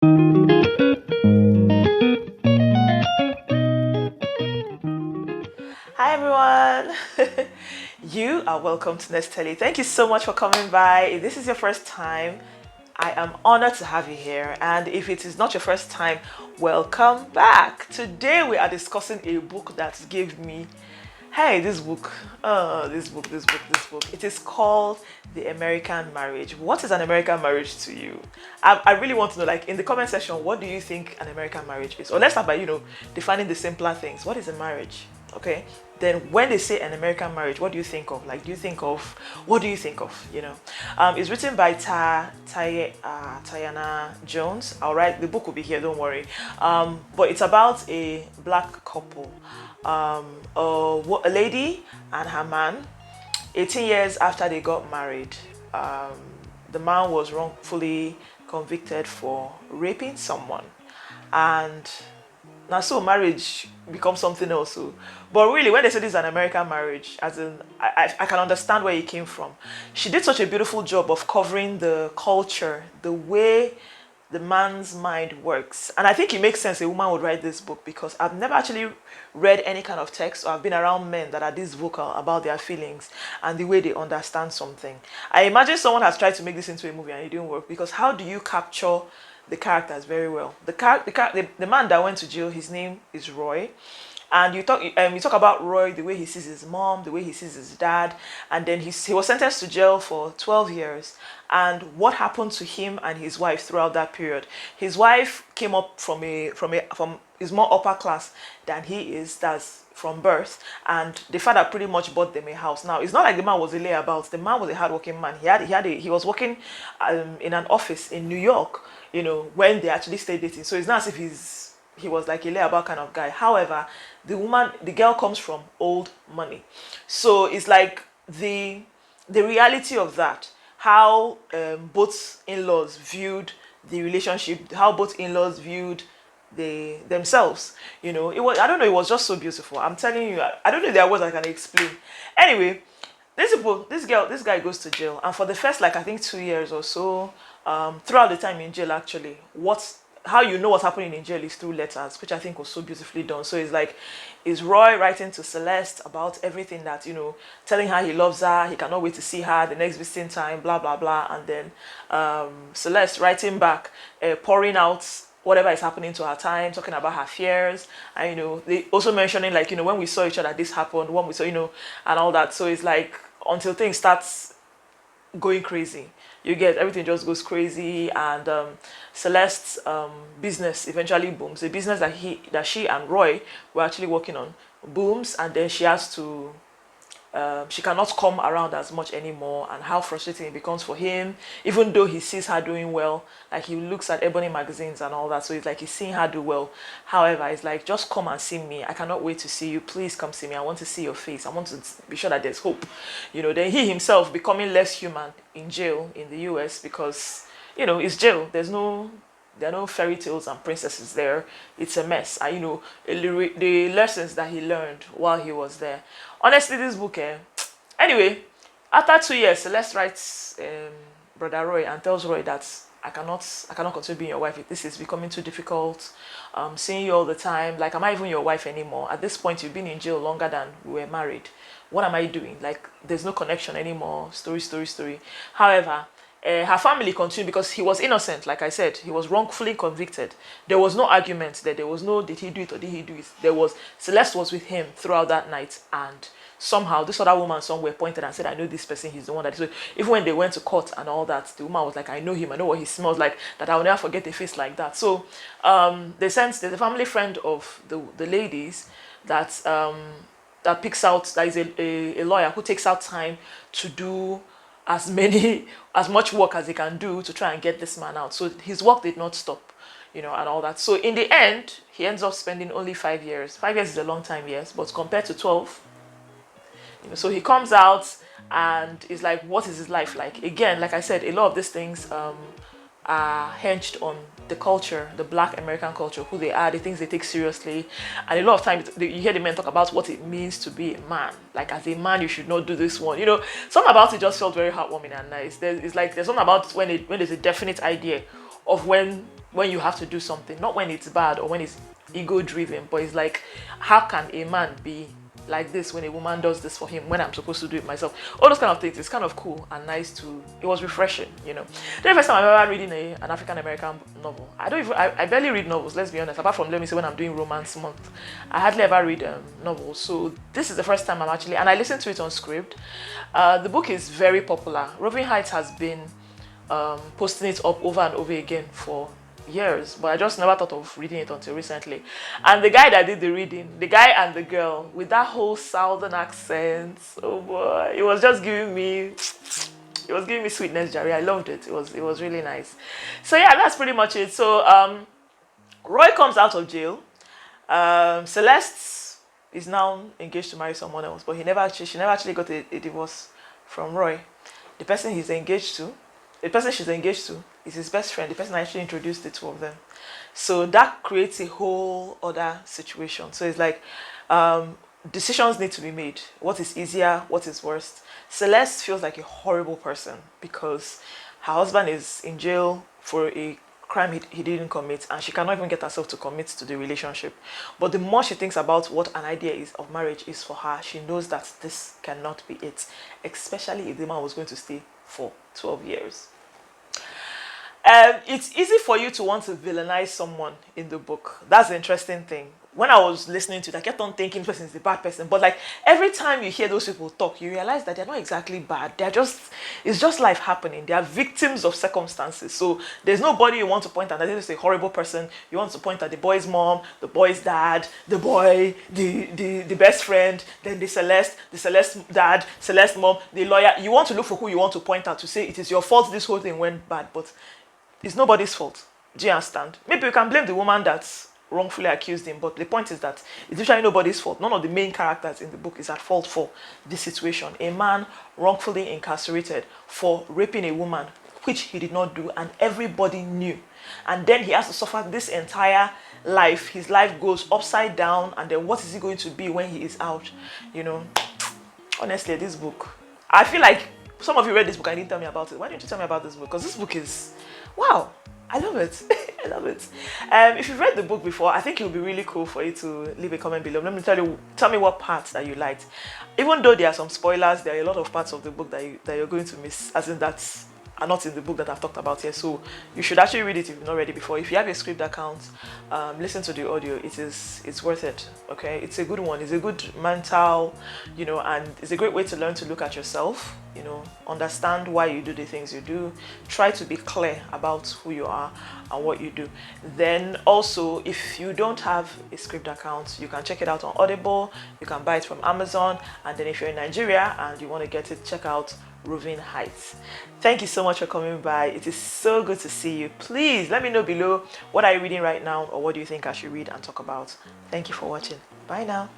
Hi everyone. You are welcome to Neztelly. Thank you so much for coming by. If this is your first time, I am honored to have you here. And if it is not your first time, welcome back. Today we are discussing a book that gave me, hey, this book, this book. It is called The American Marriage. What is an American marriage to you? I really want to know, like in the comment section, what do you think an American marriage is? Or let's start by, defining the simpler things. What is a marriage? Okay. Then when they say an American marriage, what do you think of? Like, what do you think of? It's written by Tayana Jones. All right, the book will be here, don't worry. But it's about a black couple, a lady and her man. 18 years after they got married, the man was wrongfully convicted for raping someone, and now so marriage becomes something else. So, but really, when they say this is an American marriage, as in, I can understand where it came from. She did such a beautiful job of covering the culture, the way the man's mind works. And I think it makes sense a woman would write this book, because I've never actually read any kind of text, or I've been around men that are this vocal about their feelings and the way they understand something. I imagine someone has tried to make this into a movie and it didn't work, because how do you capture the characters very well? The man that went to jail, his name is Roy, and you talk about Roy, the way he sees his mom, the way he sees his dad, and then he was sentenced to jail for 12 years. And what happened to him and his wife throughout that period? His wife came up from is more upper class than he is. That's from birth, and the father pretty much bought them a house. Now it's not like the man was a layabout. The man was a hardworking man. He was working in an office in New York, when they actually stayed dating. So it's not as if he was like a layabout kind of guy. However, the girl comes from old money. So it's like the reality of that, how both in-laws viewed the relationship, how both in-laws viewed themselves. It was, I don't know, it was just so beautiful. I'm telling you, I don't know if there are words I can explain. Anyway, this guy goes to jail, and for the first, like, I think 2 years or so, throughout the time in jail, actually, how you know what's happening in jail is through letters, which I think was so beautifully done. So it's like, is Roy writing to Celeste about everything that, telling her he loves her, he cannot wait to see her the next visiting time, blah blah blah, and then Celeste writing back, pouring out whatever is happening to her time, talking about her fears, and they also mentioning, like, when we saw each other, this happened, when we saw, and all that. So it's like, until things starts going crazy, you get, everything just goes crazy, and Celeste's business eventually booms. The business that she and Roy were actually working on booms, and then she has to she cannot come around as much anymore, and how frustrating it becomes for him, even though he sees her doing well. Like, he looks at Ebony magazines and all that, so it's like he's seeing her do well. However, it's like, just come and see me, I cannot wait to see you, please come see me, I want to see your face, I want to be sure that there's hope. Then he himself becoming less human in jail in the US, because it's jail. There are no fairy tales and princesses there. It's a mess. And the lessons that he learned while he was there. Honestly, this book, anyway, after 2 years, Celeste writes Brother Roy and tells Roy that I cannot continue being your wife. This is becoming too difficult. Seeing you all the time. Like, am I even your wife anymore? At this point, you've been in jail longer than we were married. What am I doing? Like, there's no connection anymore. Story. However, her family continued, because he was innocent. Like I said, he was wrongfully convicted. There was no argument there. There was no, did he do it or did he do it? Celeste was with him throughout that night, and somehow this other woman somewhere pointed and said, I know this person, he's the one that is. So even when they went to court and all that, the woman was like, I know him, I know what he smells like, that I will never forget a face like that. So there's a family friend of the ladies that picks out, that is a lawyer who takes out time to do as much work as he can do to try and get this man out. So his work did not stop, and all that. So in the end, he ends up spending only 5 years. 5 years is a long time, yes, but compared to 12, so he comes out and is like, what is his life like? Again, like I said, a lot of these things are hinged on the culture, the Black American culture, who they are, the things they take seriously. And a lot of times you hear the men talk about what it means to be a man. Like, as a man, you should not do this one. Something about it just felt very heartwarming and nice. There's something about when there's a definite idea of when when you have to do something, not when it's bad or when it's ego driven, but it's like, how can a man be like this when a woman does this for him when I'm supposed to do it myself? All those kind of things. It's kind of cool and nice to. It was refreshing, you know. The very first time I'm ever reading an African American novel. I barely read novels. Let's be honest. Apart from, let me say, when I'm doing romance month, I hardly ever read novels. So this is the first time I'm actually, and I listened to it on script. The book is very popular. Roving Heights has been posting it up over and over again for years, but I just never thought of reading it until recently. And the guy that did the reading, the guy and the girl with that whole southern accent, oh boy, it was just giving me, it was giving me sweetness, Jerry. I loved it. It was really nice. So yeah, that's pretty much it. So Roy comes out of jail. Celeste is now engaged to marry someone else, but she never actually got a divorce from Roy. The person she's engaged to is his best friend, the person that actually introduced the two of them. So that creates a whole other situation. So it's like decisions need to be made. What is easier? What is worst? Celeste feels like a horrible person because her husband is in jail for a crime he didn't commit, and she cannot even get herself to commit to the relationship. But the more she thinks about what an idea is of marriage is for her, she knows that this cannot be it, especially if the man was going to stay for 12 years. It's easy for you to want to villainize someone in the book. That's the interesting thing. When I was listening to it, I kept on thinking this person is a bad person. But like every time you hear those people talk, you realize that they're not exactly bad. It's just life happening. They are victims of circumstances. So there's nobody you want to point at that is a horrible person. You want to point at the boy's mom, the boy's dad, the boy, the best friend, then the Celeste dad, Celeste mom, the lawyer. You want to look for who you want to point at to say it is your fault this whole thing went bad. But it's nobody's fault. Do you understand? Maybe you can blame the woman that's wrongfully accused him, but the point is that it's literally nobody's fault. None of the main characters in the book is at fault for this situation. A man wrongfully incarcerated for raping a woman, which he did not do, and everybody knew. And then he has to suffer this entire life. His life goes upside down, and then what is he going to be when he is out? You know, honestly, this book, I feel like some of you read this book and didn't tell me about it. Why didn't you tell me about this book? Because this book is, wow, I love it. I love it. If you've read the book before, I think it would be really cool for you to leave a comment below. Let me tell me what parts that you liked. Even though there are some spoilers, there are a lot of parts of the book that you're going to miss, as in that are not in the book that I've talked about here. So you should actually read it if you've not read it before. If you have a script account, listen to the audio. It's worth it. Okay, it's a good one. It's a good mental, you know, and it's a great way to learn to look at yourself. You know, understand why you do the things you do. Try to be clear about who you are and what you do. Then also, if you don't have a script account, you can check it out on Audible. You can buy it from Amazon. And then if you're in Nigeria and you want to get it, check out Roving Heights. Thank you so much for coming by. It is so good to see you. Please let me know below, what are you reading right now, or what do you think I should read and talk about. Thank you for watching. Bye now.